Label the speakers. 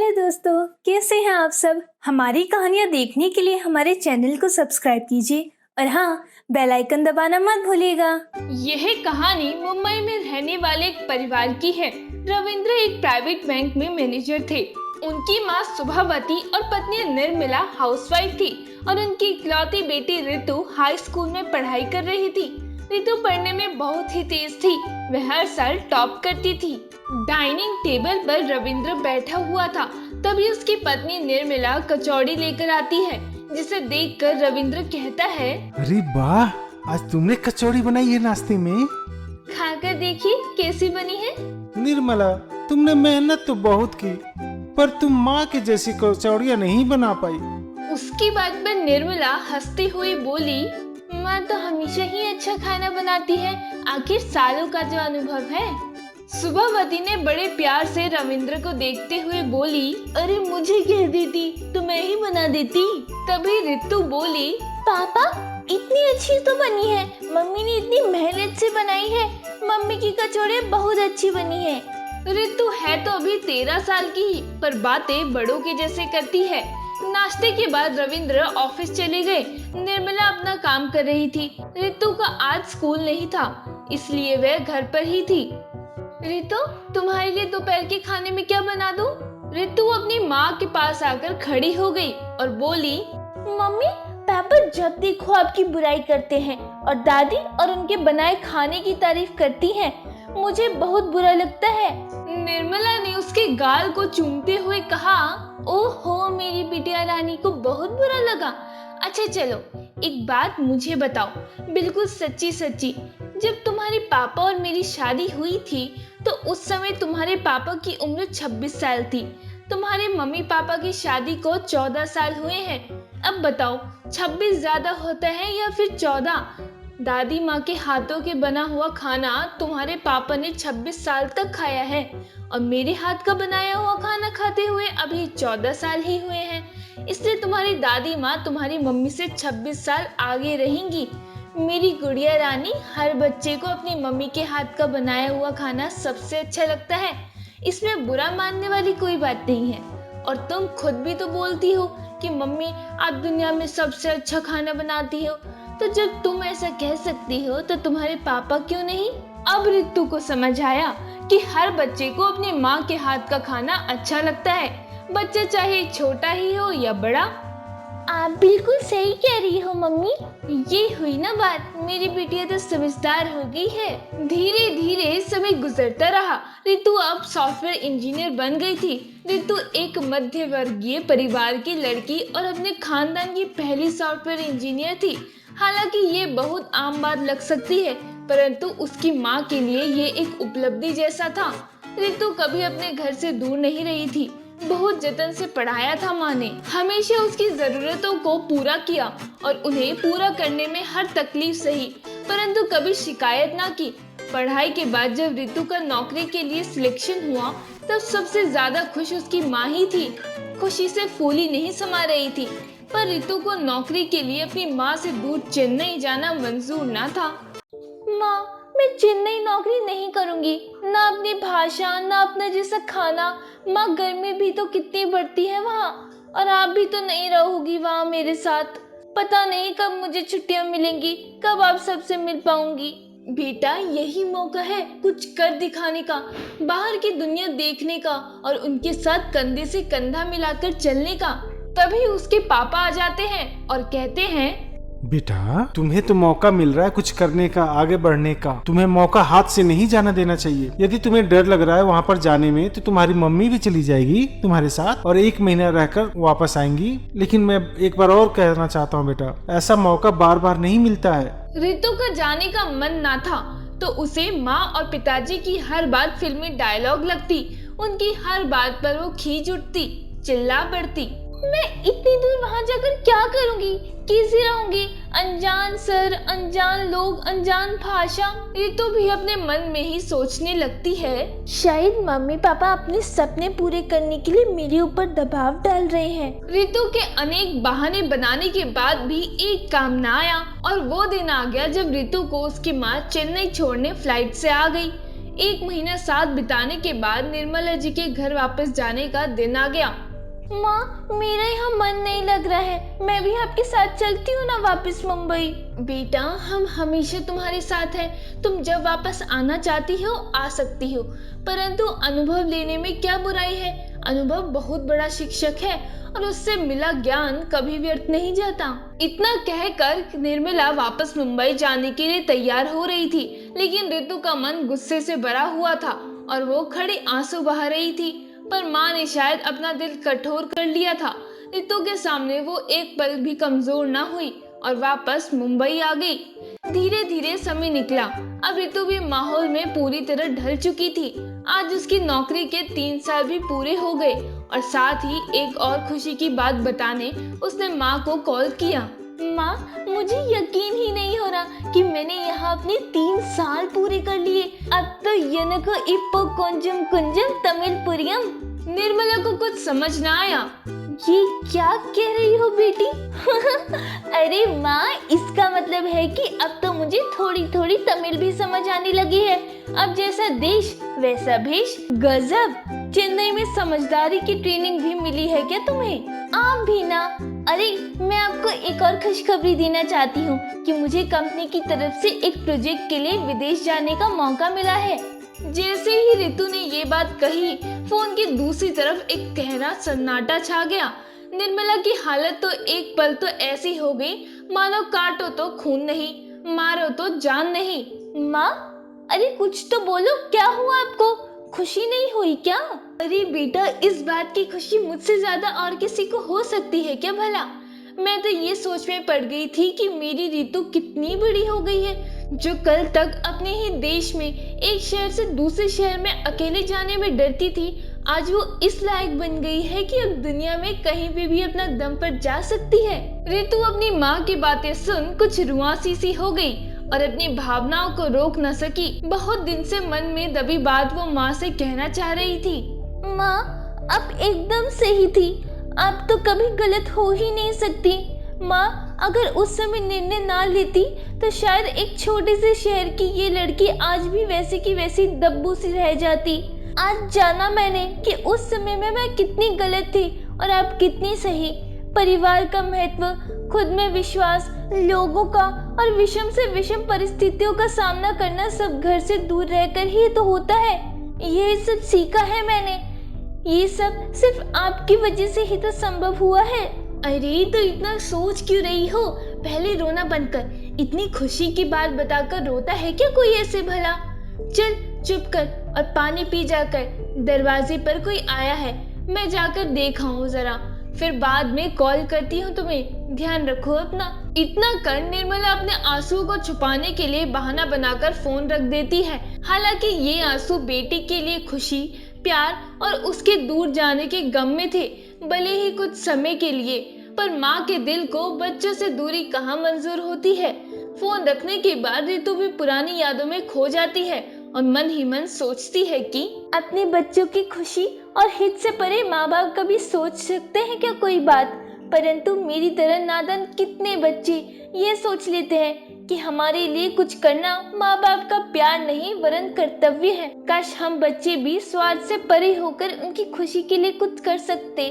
Speaker 1: Hello दोस्तों, कैसे हैं आप सब। हमारी कहानियाँ देखने के लिए हमारे चैनल को सब्सक्राइब कीजिए और हाँ, बेल आइकन दबाना मत भूलिएगा।
Speaker 2: यह कहानी मुंबई में रहने वाले एक परिवार की है। रविंद्र एक प्राइवेट बैंक में मैनेजर थे। उनकी माँ सुभावती और पत्नी निर्मला हाउसवाइफ थी और उनकी इकलौती बेटी ऋतु हाई स्कूल में पढ़ाई कर रही थी। ऋतु पढ़ने में बहुत ही तेज थी। वह हर साल टॉप करती थी। डाइनिंग टेबल पर रविंद्र बैठा हुआ था, तभी उसकी पत्नी निर्मला कचौड़ी लेकर आती है, जिसे देखकर रविंद्र कहता है,
Speaker 3: अरे वाह, आज तुमने कचौड़ी बनाई है नाश्ते में।
Speaker 2: खाकर देखिए कैसी बनी है।
Speaker 3: निर्मला, तुमने मेहनत तो बहुत की, पर तुम माँ के जैसी कचौड़ियाँ नहीं बना पाई।
Speaker 2: उसकी बात पर निर्मला हंसती हुई बोली, माँ तो हमेशा ही अच्छा खाना बनाती है, आखिर सालों का जो अनुभव है। सुभावती ने बड़े प्यार से रविंद्र को देखते हुए बोली, अरे मुझे कह देती तो मैं ही बना देती। तभी ऋतु बोली, पापा इतनी अच्छी तो बनी है, मम्मी ने इतनी मेहनत से बनाई है, मम्मी की कचौड़ी बहुत अच्छी बनी है। ऋतु है तो अभी 13 साल की, पर बातें बड़ों के जैसे करती है। नाश्ते के बाद रविंद्र ऑफिस चले गए। निर्मला अपना काम कर रही थी। ऋतु का आज स्कूल नहीं था, इसलिए वह घर पर ही थी। ऋतु, तुम्हारे लिए दोपहर के खाने में क्या बना दूं? ऋतु अपनी माँ के पास आकर खड़ी हो गई और बोली, मम्मी पापा जब देखो आपकी बुराई करते हैं और दादी और उनके बनाए खाने की तारीफ करती हैं। मुझे बहुत बुरा लगता है। निर्मला ने उसके गाल को चूमते हुए कहा, ओहो मेरी बिटिया रानी को बहुत बुरा लगा। अच्छा चलो, एक बात मुझे बताओ, बिल्कुल सच्ची सच्ची, जब तुम्हारे पापा और मेरी शादी हुई थी तो उस समय तुम्हारे पापा की उम्र 26 साल थी। तुम्हारे मम्मी पापा की शादी को 14 साल हुए हैं। अब बताओ, 26 ज्यादा होता है या फिर 14? दादी माँ के हाथों के बना हुआ खाना तुम्हारे पापा ने 26 साल तक खाया है और मेरे हाथ का बनाया हुआ खाना खाते हुए अभी 14 साल ही हुए हैं। इसलिए तुम्हारी दादी माँ तुम्हारी मम्मी से 26 साल आगे रहेंगी। मेरी गुड़िया रानी, हर बच्चे को अपनी मम्मी के हाथ का बनाया हुआ खाना सबसे अच्छा लगता है, इसमें बुरा मानने वाली कोई बात नहीं है। और तुम खुद भी तो बोलती हो कि मम्मी आप दुनिया में सबसे अच्छा खाना बनाती हो, तो जब तुम ऐसा कह सकती हो तो तुम्हारे पापा क्यों नहीं? अब ऋतु को समझ आया कि हर बच्चे को अपनी माँ के हाथ का खाना अच्छा लगता है, बच्चा चाहे छोटा ही हो या बड़ा। आप बिल्कुल सही कह रही हो मम्मी, ये हुई ना बात, मेरी बिटिया तो समझदार हो गई है। धीरे धीरे समय गुजरता रहा। ऋतु अब सॉफ्टवेयर इंजीनियर बन गई थी। ऋतु एक मध्य वर्गीय परिवार की लड़की और अपने खानदान की पहली सॉफ्टवेयर इंजीनियर थी। हालांकि ये बहुत आम बात लग सकती है, परंतु उसकी माँ के लिए ये एक उपलब्धि जैसा था। ऋतु कभी अपने घर से दूर नहीं रही थी। बहुत जतन से पढ़ाया था माँ ने, हमेशा उसकी जरूरतों को पूरा किया और उन्हें पूरा करने में हर तकलीफ सही, परंतु कभी शिकायत ना की। पढ़ाई के बाद जब ऋतु का नौकरी के लिए सिलेक्शन हुआ, तब सबसे ज्यादा खुश उसकी माँ ही थी। खुशी से फूली नहीं समा रही थी, पर ऋतु को नौकरी के लिए अपनी माँ से दूर चेन्नई जाना मंजूर ना था। माँ, मैं चेन्नई नौकरी नहीं करूंगी, ना अपनी भाषा ना अपना जैसा खाना। माँ, गर्मी भी तो कितनी बढ़ती है वहाँ, और आप भी तो नहीं रहोगी वहाँ मेरे साथ। पता नहीं कब मुझे छुट्टियाँ मिलेंगी, कब आप सबसे मिल पाऊंगी। बेटा, यही मौका है कुछ कर दिखाने का, बाहर की दुनिया देखने का और उनके साथ कंधे से कंधा मिलाकर चलने का। तभी उसके पापा आ जाते हैं और कहते हैं,
Speaker 3: बेटा, तुम्हें तो मौका मिल रहा है कुछ करने का, आगे बढ़ने का। तुम्हें मौका हाथ से नहीं जाना देना चाहिए। यदि तुम्हें डर लग रहा है वहाँ पर जाने में, तो तुम्हारी मम्मी भी चली जाएगी तुम्हारे साथ और 1 महीना रहकर वापस आएंगी। लेकिन मैं एक बार और कहना चाहता हूँ बेटा, ऐसा मौका बार बार नहीं मिलता है।
Speaker 2: ऋतु का जाने का मन ना था, तो उसे माँ और पिताजी की हर बात फिल्मी डायलॉग लगती। उनकी हर बात पर वो खींच उठती, चिल्ला पड़ती। मैं इतनी दूर वहाँ जाकर क्या करूँगी, कैसे रहूंगी? अनजान सर, अनजान लोग, अनजान भाषा। ऋतु भी अपने मन में ही सोचने लगती है, शायद मम्मी पापा अपने सपने पूरे करने के लिए मेरे ऊपर दबाव डाल रहे हैं। ऋतु के अनेक बहाने बनाने के बाद भी एक काम ना आया, और वो दिन आ गया जब ऋतु को उसकी माँ चेन्नई छोड़ने फ्लाइट से आ गई। 1 महीना साथ बिताने के बाद निर्मला जी के घर वापस जाने का दिन आ गया।
Speaker 1: माँ, मेरा यहाँ मन नहीं लग रहा है, मैं भी आपके साथ चलती हूँ ना वापस मुंबई।
Speaker 2: बेटा, हम हमेशा तुम्हारे साथ हैं। तुम जब वापस आना चाहती हो आ सकती हो, परंतु अनुभव लेने में क्या बुराई है। अनुभव बहुत बड़ा शिक्षक है और उससे मिला ज्ञान कभी व्यर्थ नहीं जाता। इतना कहकर निर्मला वापस मुंबई जाने के लिए तैयार हो रही थी, लेकिन रितु का मन गुस्से से भरा हुआ था और वो खड़े आंसू बहा रही थी। पर माँ ने शायद अपना दिल कठोर कर लिया था। रितु के सामने वो एक पल भी कमजोर न हुई और वापस मुंबई आ गई। धीरे धीरे समय निकला। अब रितु भी माहौल में पूरी तरह ढल चुकी थी। आज उसकी नौकरी के 3 साल भी पूरे हो गए और साथ ही एक और खुशी की बात बताने उसने माँ को कॉल किया।
Speaker 1: माँ, मुझे यकीन ही नहीं हो रहा कि मैंने यहाँ अपने 3 साल पूरे कर लिए। अब तो यनको इप्पो कोंजम कुंजम तमिल पुरियम।
Speaker 2: निर्मला को कुछ समझ न आया।
Speaker 1: ये क्या कह रही हो बेटी? अरे माँ, इसका मतलब है कि अब तो मुझे थोड़ी थोड़ी तमिल भी समझ आने लगी है। अब जैसा देश वैसा भेष। गजब! चेन्नई में समझदारी की ट्रेनिंग भी मिली है क्या तुम्हें? आप भी ना। अरे, मैं आपको एक और खुशखबरी देना चाहती हूँ कि मुझे कंपनी की तरफ से एक प्रोजेक्ट के लिए विदेश जाने का मौका मिला है।
Speaker 2: जैसे ही रितु ने ये बात कही, फोन की दूसरी तरफ एक गहरा सन्नाटा छा गया। निर्मला की हालत तो एक पल तो ऐसी हो गई मानो काटो तो खून नहीं, मारो तो जान नहीं।
Speaker 1: माँ, अरे कुछ तो बोलो, क्या हुआ आपको? खुशी नहीं हुई क्या?
Speaker 2: अरे बेटा, इस बात की खुशी मुझसे ज्यादा और किसी को हो सकती है क्या भला? मैं तो ये सोच में पड़ गई थी कि मेरी रितु कितनी बड़ी हो गई है, जो कल तक अपने ही देश में एक शहर से दूसरे शहर में अकेले जाने में डरती थी, आज वो इस लायक बन गई है कि अब दुनिया में कहीं पे भी अपना दम पर जा सकती है। रितु अपनी माँ की बातें सुन कुछ रुआंसी सी हो गई और अपनी भावनाओं को रोक न सकी। बहुत दिन से मन में दबी बात वो माँ से कहना चाह रही थी।
Speaker 1: माँ, अब एकदम सही थी। आप तो कभी गलत हो ही नहीं सकती। माँ, अगर उस समय निर्णय ना लेती तो शायद एक छोटे से शहर की ये लड़की आज भी वैसी की वैसी दब्बू सी रह जाती। आज जाना मैंने कि उस समय में मैं कितनी गलत थी और आप कितनी सही। परिवार का महत्व, खुद में विश्वास, लोगों का और विषम से विषम परिस्थितियों का सामना करना सब घर से दूर रहकर ही तो होता है। ये सब सीखा है मैंने। ये सब सिर्फ आपकी वजह से ही तो संभव हुआ है।
Speaker 2: अरे, तो इतना सोच क्यों रही हो? पहले रोना बंद कर। इतनी खुशी की बात बताकर रोता है क्या कोई ऐसे भला? चल चुप कर और पानी पी जाकर। दरवाजे पर कोई आया है, मैं जाकर देखा हूँ जरा, फिर बाद में कॉल करती हूँ तुम्हें। ध्यान रखो अपना। इतना कर निर्मला अपने आंसुओं को छुपाने के लिए बहाना बनाकर फोन रख देती है। हालांकि ये आंसू बेटी के लिए खुशी, प्यार और उसके दूर जाने के गम में थे, भले ही कुछ समय के लिए, पर माँ के दिल को बच्चों से दूरी कहाँ मंजूर होती है। फोन रखने के बाद रितु भी पुरानी यादों में खो जाती है और मन ही मन सोचती है कि
Speaker 1: अपने बच्चों की खुशी और हित से परे माँ बाप कभी सोच सकते हैं क्या कोई बात? परंतु मेरी तरह नादान कितने बच्चे ये सोच लेते हैं कि हमारे लिए कुछ करना माँ बाप का प्यार नहीं वरन कर्तव्य है। काश हम बच्चे भी स्वार्थ से परे होकर उनकी खुशी के लिए कुछ कर सकते।